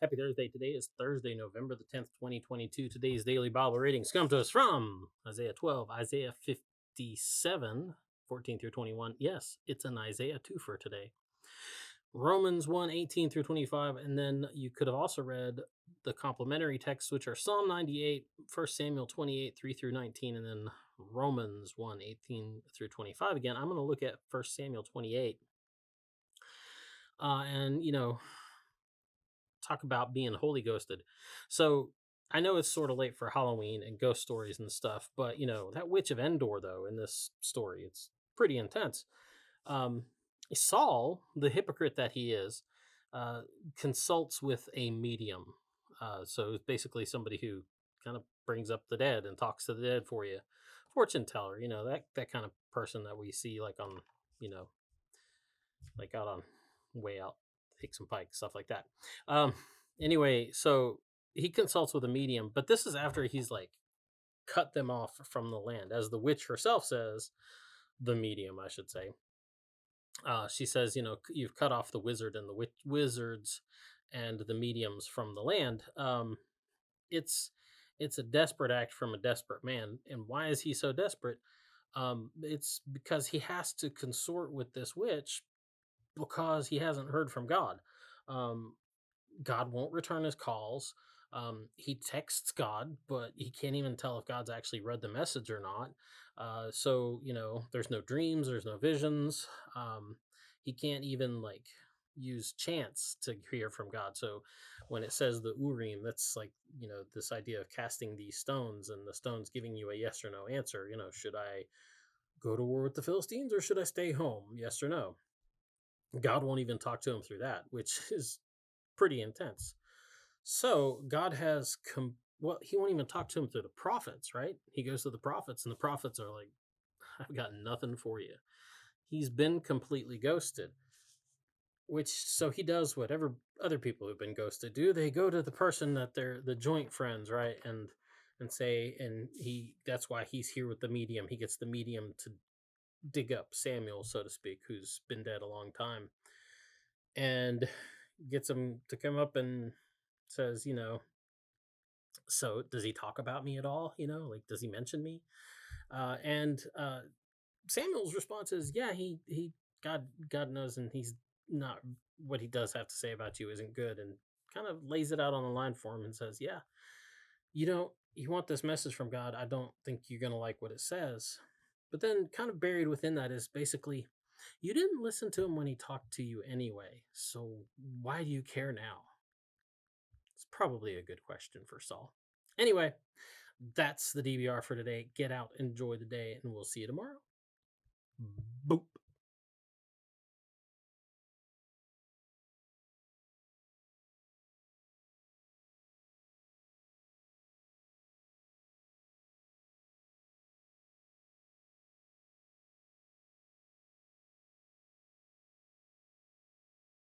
Happy Thursday. Today is Thursday, November the 10th, 2022. Today's daily Bible readings come to us from Isaiah 12, Isaiah 57, 14 through 21. Yes, it's an Isaiah 2 for today. Romans 1, 18 through 25. And then you could have also read the complementary texts, which are Psalm 98, 1 Samuel 28, 3 through 19, and then Romans 1, 18 through 25. Again, I'm going to look at 1 Samuel 28. Talk about being Holy Ghosted. So I know it's sort of late for Halloween and ghost stories and stuff, but that witch of Endor, though, in this story, it's pretty intense. Saul, the hypocrite that he is, consults with a medium. So it's basically somebody who kind of brings up the dead and talks to the dead for you. Fortune teller, that kind of person that we see like on, like out on way out, take some pike, stuff like that. Anyway, so he consults with a medium, but this is after he's like cut them off from the land, as the witch herself says, the medium, I should say. She says, you've cut off the wizard and the wizards and the mediums from the land. It's a desperate act from a desperate man. And why is he so desperate? It's because he has to consort with this witch because he hasn't heard from God. God won't return his calls. He texts God, but he can't even tell if God's actually read the message or not. So there's no dreams, there's no visions. He can't even use chance to hear from God. So when it says the Urim, that's this idea of casting these stones and the stones giving you a yes or no answer. Should I go to war with the Philistines or should I stay home? Yes or no. God won't even talk to him through that, which is pretty intense. So God has he won't even talk to him through the prophets, right? He goes to the prophets and the prophets are like, I've got nothing for you. He's been completely ghosted, so he does what other people who've been ghosted do. They go to the person that they're the joint friends, right? And say, and that's why he's here with the medium. He gets the medium to dig up Samuel, so to speak, who's been dead a long time, and gets him to come up and says, so does he talk about me at all? Does he mention me? And Samuel's response is, yeah, God knows, and he's not, what he does have to say about you isn't good, and kind of lays it out on the line for him and says, yeah, you want this message from God. I don't think you're going to like what it says. But then kind of buried within that is basically, you didn't listen to him when he talked to you anyway, so why do you care now? It's probably a good question for Saul. Anyway, that's the DBR for today. Get out, enjoy the day, and we'll see you tomorrow. Boop.